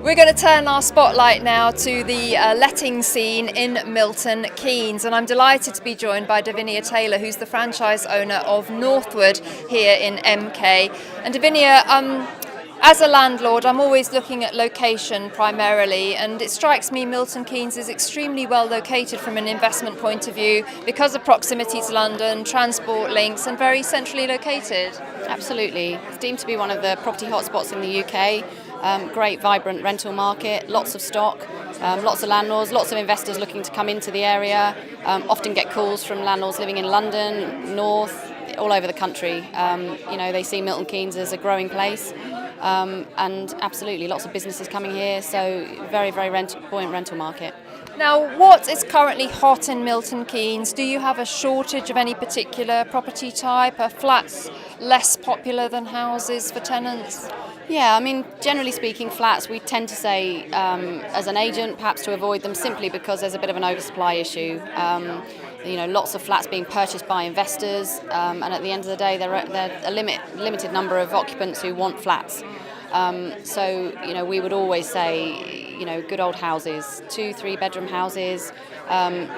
We're going to turn our spotlight now to the letting scene in Milton Keynes, and I'm delighted to be joined by Davinia Taylor, who's the franchise owner of Northwood here in MK. And Davinia, as a landlord, I'm always looking at location primarily, and it strikes me Milton Keynes is extremely well located from an investment point of view because of proximity to London, transport links, and very centrally located. Absolutely. It's deemed to be one of the property hotspots in the UK. Great, vibrant rental market, lots of stock, lots of landlords, lots of investors looking to come into the area. Often get calls from landlords living in London, North, all over the country. They see Milton Keynes as a growing place. And absolutely, lots of businesses coming here, so very, very buoyant rental market. Now, what is currently hot in Milton Keynes? Do you have a shortage of any particular property type? Are flats less popular than houses for tenants? Yeah, I mean, generally speaking, flats, we tend to say, as an agent, perhaps to avoid them simply because there's a bit of an oversupply issue. Lots of flats being purchased by investors, and at the end of the day, there are a limited number of occupants who want flats. We would always say, good old houses, 2-3 bedroom houses,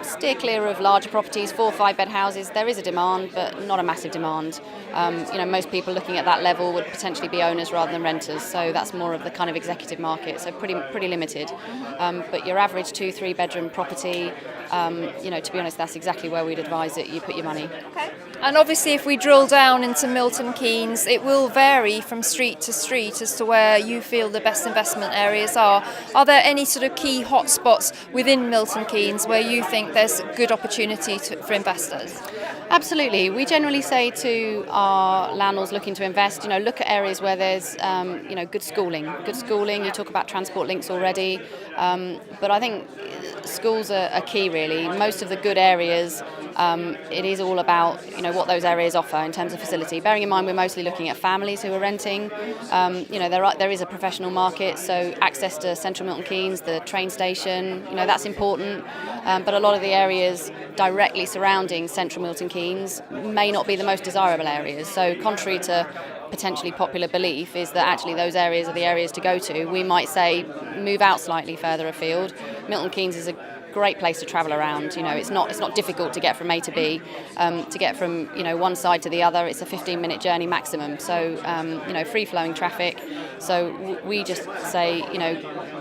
steer clear of larger properties, 4 or 5 bed houses. There is a demand, but not a massive demand. Most people looking at that level would potentially be owners rather than renters, so that's more of the kind of executive market, so pretty limited. But your average 2-3 bedroom property, to be honest, that's exactly where we'd advise that you put your money. Okay. And obviously, if we drill down into Milton Keynes, it will vary from street to street as to where you feel the best investment areas are. Are there any sort of key hotspots within Milton Keynes where you think there's good opportunity for investors? Absolutely. We generally say to our landlords looking to invest, look at areas where there's, good schooling. Good schooling, you talk about transport links already, but I think schools are key really. Most of the good areas, it is all about, what those areas offer in terms of facility. Bearing in mind we're mostly looking at families who are renting. There is a professional market, so access to central Milton Keynes, the train station, that's important. But a lot of the areas directly surrounding central Milton Keynes may not be the most desirable areas. So contrary to potentially popular belief is that actually those areas are the areas to go to. We might say move out slightly further afield. Milton Keynes is a great place to travel around. It's not difficult to get from A to B. To get from one side to the other, it's a 15-minute journey maximum. So free flowing traffic. So we just say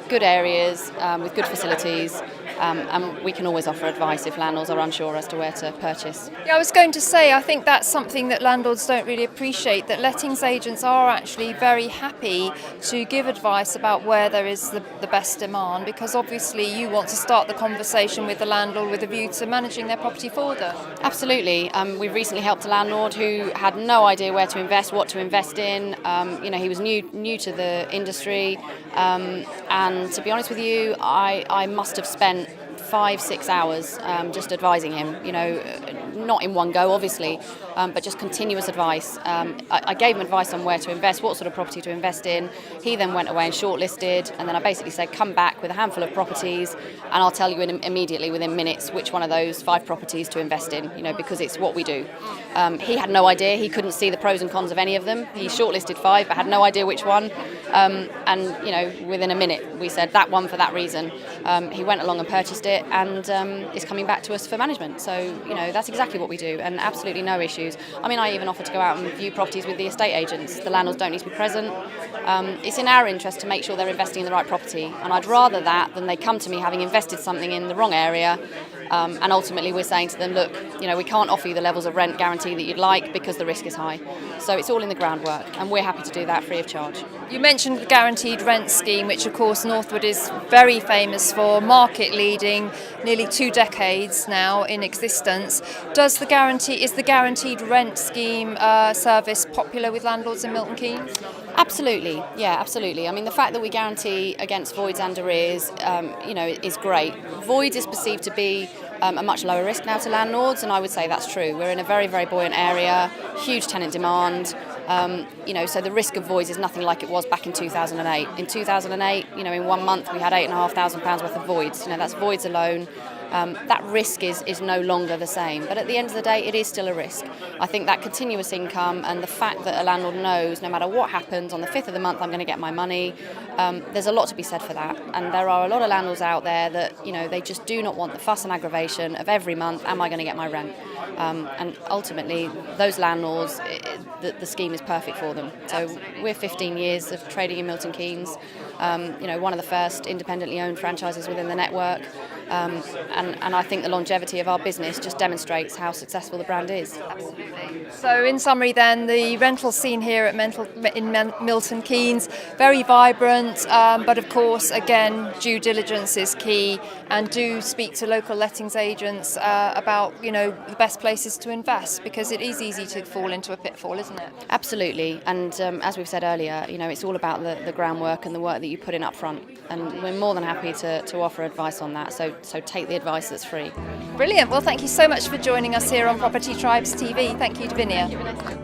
good areas with good facilities. And we can always offer advice if landlords are unsure as to where to purchase. Yeah, I was going to say, I think that's something that landlords don't really appreciate, that lettings agents are actually very happy to give advice about where there is the best demand, because obviously you want to start the conversation with the landlord with a view to managing their property for them. Absolutely. We've recently helped a landlord who had no idea where to invest, what to invest in. He was new to the industry, and to be honest with you, I must have spent 5-6 hours just advising him, not in one go obviously, but just continuous advice. I gave him advice on where to invest, what sort of property to invest in. He then went away and shortlisted, and then I basically said come back with a handful of properties and I'll tell you immediately within minutes which one of those 5 properties to invest in, because it's what we do. He had no idea, he couldn't see the pros and cons of any of them. He shortlisted 5 but had no idea which one, and within a minute we said that one for that reason. He went along and purchased it and is coming back to us for management. So that's exactly what we do, and absolutely no issues. I mean, I even offer to go out and view properties with the estate agents. The landlords don't need to be present. It's in our interest to make sure they're investing in the right property, and I'd rather that than they come to me having invested something in the wrong area, and ultimately we're saying to them, look, we can't offer you the levels of rent guarantee that you'd like because the risk is high. So it's all in the groundwork, and we're happy to do that free of charge. You mentioned the guaranteed rent scheme, which of course Northwood is very famous for, market leading, nearly 2 decades now in existence. Is the guaranteed rent scheme service popular with landlords in Milton Keynes? Absolutely, yeah, absolutely. I mean, the fact that we guarantee against voids and arrears, is great. Voids is perceived to be a much lower risk now to landlords, and I would say that's true. We're in a very, very buoyant area, huge tenant demand. So the risk of voids is nothing like it was back in 2008. In 2008, in 1 month we had £8,500 worth of voids. That's voids alone. that risk is no longer the same. But at the end of the day, it is still a risk. I think that continuous income and the fact that a landlord knows no matter what happens, on the 5th of the month I'm going to get my money, there's a lot to be said for that. And there are a lot of landlords out there that, they just do not want the fuss and aggravation of every month, am I going to get my rent? And ultimately, those landlords, the scheme is perfect for them. So we're 15 years of trading in Milton Keynes, one of the first independently owned franchises within the network. And I think the longevity of our business just demonstrates how successful the brand is. Absolutely. So in summary then, the rental scene here at Milton Keynes, very vibrant, but of course, again, due diligence is key, and do speak to local lettings agents about, the best places to invest, because it is easy to fall into a pitfall, isn't it? Absolutely. And as we've said earlier, it's all about the groundwork and the work that you put in up front. And we're more than happy to offer advice on that. So take the advice that's free. Brilliant. Well, thank you so much for joining us here on Property Tribes TV. Thank you, Davinia.